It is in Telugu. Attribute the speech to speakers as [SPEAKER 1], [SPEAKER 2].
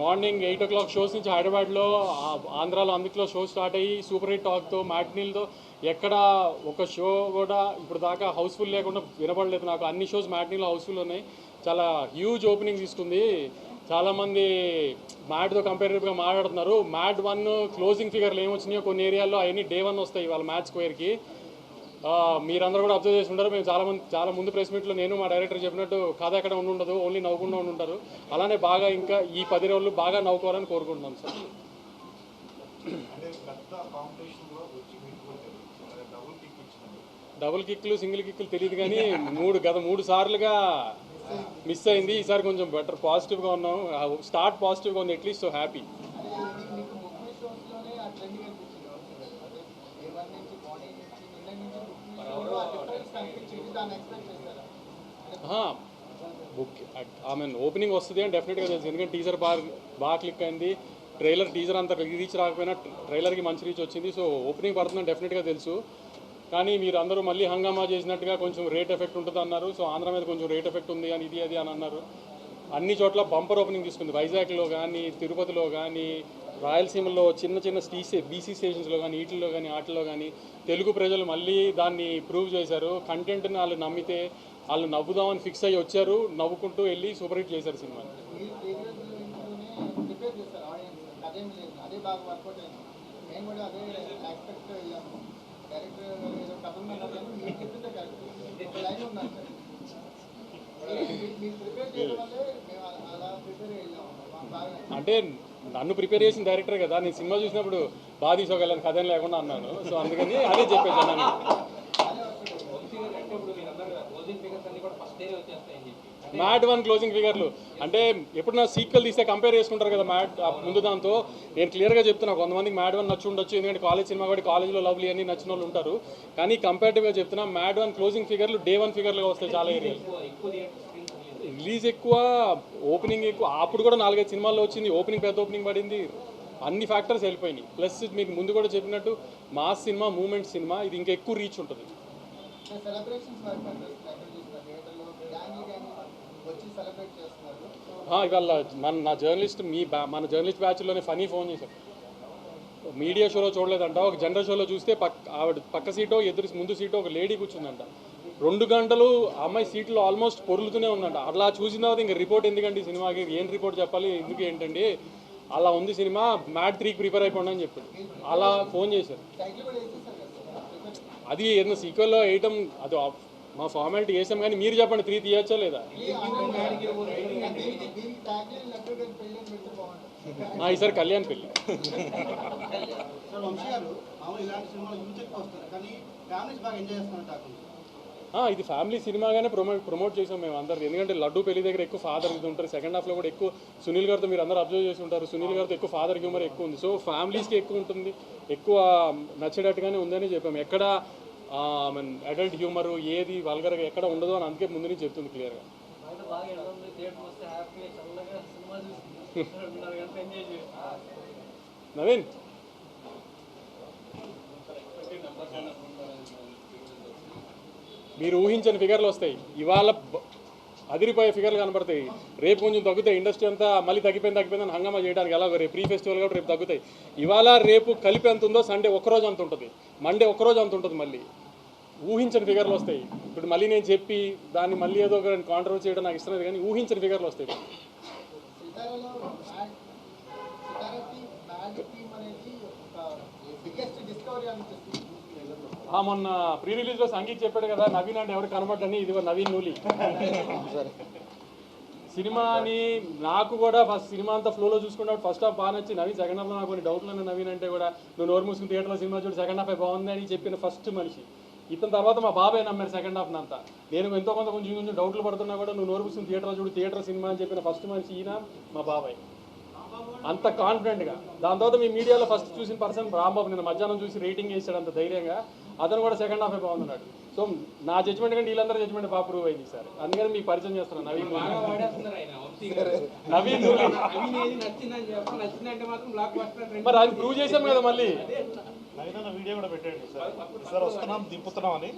[SPEAKER 1] మార్నింగ్ 8 o'clock షోస్ నుంచి హైదరాబాద్లో ఆంధ్రాలో అందులో షో స్టార్ట్ అయ్యి సూపర్ హిట్ టాక్తో మ్యాట్నీలతో ఎక్కడ ఒక షో కూడా ఇప్పుడు దాకా హౌస్ఫుల్ లేకుండా వినపడలేదు నాకు. అన్ని షోస్ మ్యాట్నీలో హౌస్ఫుల్ ఉన్నాయి. చాలా హ్యూజ్ ఓపెనింగ్ తీసుకుంది. చాలామంది మ్యాట్తో కంపేరిటివ్గా మాట్లాడుతున్నారు. మ్యాట్ 1 క్లోజింగ్ ఫిగర్లు ఏమొచ్చినాయో కొన్ని ఏరియాల్లో అవన్నీ Day 1 వస్తాయి వాళ్ళ మ్యాచ్ స్క్వేర్కి. మీరందరూ కూడా అబ్జర్వ్ చేసి ఉంటారు. మేము చాలా ముందు ప్రెస్ మీట్లో నేను మా డైరెక్టర్ చెప్పినట్టు కథ ఎక్కడ ఉండదు, ఓన్లీ నవ్వుకుండా ఉంటారు. అలానే బాగా ఇంకా ఈ 10 రోజులు బాగా నవ్వుకోవాలని కోరుకుంటున్నాం సార్. డబుల్ కిక్లు సింగిల్ కిక్లు తెలియదు కానీ గత 3 సార్లుగా మిస్ అయింది. ఈసారి కొంచెం బెటర్ పాజిటివ్గా ఉన్నాం. స్టార్ట్ పాజిటివ్గా ఉంది. At least so happy. ఓపెనింగ్ వస్తుంది అని డెఫినెట్గా తెలుసు. ఎందుకంటే టీజర్ బాగా క్లిక్ అయింది. టీజర్ అంత రీచ్ రాకపోయినా ట్రైలర్కి మంచి రీచ్ వచ్చింది. సో ఓపెనింగ్ పడుతుందని డెఫినెట్గా తెలుసు. కానీ మీరు అందరూ మళ్ళీ హంగామా చేసినట్టుగా కొంచెం రేట్ ఎఫెక్ట్ ఉంటుంది అన్నారు. సో ఆంధ్ర మీద కొంచెం రేట్ ఎఫెక్ట్ ఉంది అని అది అని అన్నారు. అన్ని చోట్ల బంపర్ ఓపెనింగ్ తీసుకుంది. వైజాగ్లో కానీ, తిరుపతిలో కానీ, రాయలసీమలో చిన్న బీసీ స్టేషన్స్లో కానీ, వాటిలో కానీ తెలుగు ప్రజలు మళ్ళీ దాన్ని ప్రూవ్ చేశారు. కంటెంట్ని వాళ్ళు నమ్మితే వాళ్ళు నవ్వుదామని ఫిక్స్ అయ్యి వచ్చారు. నవ్వుకుంటూ వెళ్ళి సూపర్ హిట్ చేశారు సినిమాని. అంటే నన్ను ప్రిపేర్ చేసిన డైరెక్టర్ కదా, నేను సినిమా చూసినప్పుడు బాగా తీసుకోగలను కథ లేకుండా అన్నాను. సో అందుకని అదే చెప్పేసాను. మ్యాట్ 1 క్లోజింగ్ ఫిగర్లు అంటే ఎప్పుడన్నా సీక్వెల్ తీస్తే కంపేర్ చేసుకుంటారు కదా మ్యాట్ ముందు దాంతో. నేను క్లియర్గా చెప్తున్నా, కొంతమందికి మ్యాట్ 1 నచ్చి ఉండొచ్చు, ఎందుకంటే కాలేజ్ సినిమా కూడా కాలేజ్లో లవ్లీ అని నచ్చిన వాళ్ళు ఉంటారు. కానీ కంపేరిటివ్గా చెప్తున్నా మ్యాట్ 1 క్లోజింగ్ ఫిగర్లు Day 1 ఫిగర్లుగా వస్తాయి చాలా ఏరియాలు. రిలీజ్ ఎక్కువ, ఓపెనింగ్ ఎక్కువ. అప్పుడు కూడా 4-5 సినిమాల్లో వచ్చింది. ఓపెనింగ్ పెద్ద ఓపెనింగ్ పడింది. అన్ని ఫ్యాక్టర్స్ వెళ్ళిపోయినాయి. ప్లస్ మీకు ముందు కూడా చెప్పినట్టు మాస్ సినిమా, మూమెంట్ సినిమా, ఇది ఇంకా ఎక్కువ రీచ్ ఉంటుంది. ఇవాళ మన జర్నలిస్ట్ బ్యాచ్లోనే ఫనీ ఫోన్ చేశారు. మీడియా షోలో చూడలేదంట, ఒక జనరల్ షోలో చూస్తే ఆవిడ పక్క సీటో ముందు సీటో ఒక లేడీ కూర్చుందంట. 2 గంటలు అమ్మాయి సీట్లో ఆల్మోస్ట్ పొరులుతూనే ఉందంట. అట్లా చూసిన తర్వాత ఇంకా రిపోర్ట్ ఎందుకండి సినిమాకి, ఏం రిపోర్ట్ చెప్పాలి, ఎందుకు ఏంటండి, అలా ఉంది సినిమా, మ్యాట్ 3కి ప్రిపేర్ అయిపోండి అని చెప్పాడు. అలా ఫోన్ చేశారు. అది ఏదైనా సీక్వెల్లో వేయటం అది మా ఫార్మాలిటీ వేసాం, కానీ మీరు చెప్పండి 3 తీయచ్చా లేదా? ఈసారి కళ్యాణ్ పెళ్ళి. ఇది ఫ్యామిలీ సినిమాగానే ప్రమోట్ చేసాం మేము అందరు. ఎందుకంటే లడ్డు పెళ్లి దగ్గర ఎక్కువ ఫాదర్ ఇది ఉంటారు. సెకండ్ హాఫ్లో కూడా ఎక్కువ సునీల్ గారితో మీరు అందరూ అబ్జర్వ్ చేసి ఉంటారు. సునీల్ గారితో ఎక్కువ ఫాదర్ హ్యూమర్ ఎక్కువ ఉంది. సో ఫ్యామిలీస్కి ఎక్కువ ఉంటుంది, ఎక్కువ నచ్చేటట్టుగానే ఉందని చెప్పాము. ఎక్కడ అడల్ట్ హ్యూమరు ఏది వల్గర్గా ఎక్కడ ఉండదు అని అందుకే ముందు నుంచి చెప్తుంది క్లియర్గా. నవీన్, మీరు ఊహించని ఫిగర్లు వస్తాయి. ఇవాళ అదిరిపోయే ఫిగర్లు కనబడతాయి. రేపు కొంచెం తగ్గుతాయి. ఇండస్ట్రీ అంతా మళ్ళీ తగ్గిపోయిందని హంగామా చేయడానికి ఎలాగో రేపు ప్రీ ఫెస్టివల్ కాబట్టి రేపు తగ్గుతాయి. ఇవాళ రేపు కలిపి ఎంత ఉందో సండే ఒక్కరోజు అంత ఉంటుంది, మండే ఒక్కరోజు అంత ఉంటుంది. మళ్ళీ ఊహించని ఫిగర్లు వస్తాయి. ఇప్పుడు మళ్ళీ నేను చెప్పి దాన్ని మళ్ళీ ఏదో ఒక కాంట్రవర్సీ చేయడం నాకు ఇష్టం లేదు, కానీ ఊహించని ఫిగర్లు వస్తాయి. మొన్న ప్రీ రిలీజ్లో సంగీత్ చెప్పాడు కదా, నవీన్ అంటే ఎవరు కనబడ్డని. ఇదిగో నవీన్ నూలి. సినిమాని నాకు కూడా సినిమా అంతా ఫ్లోలో చూసుకున్నప్పుడు ఫస్ట్ హాఫ్ బాగా నచ్చి, నవీన్ సెకండ్ హాఫ్లో నాకు కొన్ని డౌట్లు ఉన్నాయి. నవీన్ అంటే కూడా నువ్వు నోరు మూసుకుని థియేటర్లో సినిమా చూడు, సెకండ్ హాఫ్ బాగుంది అని చెప్పిన ఫస్ట్ మనిషి ఇతని. తర్వాత మా బాబాయ్ నమ్మారు సెకండ్ హాఫ్ అంతా. నేను ఎంతో కొంచెం డౌట్లు పడుతున్నా కూడా నువ్వు నోరు మూసుకుని థియేటర్లో చూడు, థియేటర్ సినిమా అని చెప్పిన ఫస్ట్ మనిషి ఈయన మా బాబాయ్. అంత కాన్ఫిడెంట్గా. దాని తర్వాత మీ మీడియాలో ఫస్ట్ చూసిన పర్సన్ రాంబాబు. నేను మధ్యాహ్నం చూసి రేటింగ్ వేసాడు అంత ధైర్యంగా. అతను కూడా సెకండ్ హాఫే బాగున్నాడు. సో నా జడ్జ్మెంట్ కంటే వీళ్ళందరూ జడ్జ్మెంట్ బాగా ప్రూవ్ అయింది సార్. అందుకని మీకు పరిచయం చేస్తున్నాను నవీన్. మరి అది ప్రూవ్ చేశాం కదా. మళ్ళీ వీడియో కూడా పెట్టండి సార్, వస్తున్నాం దింపుతున్నాం అని.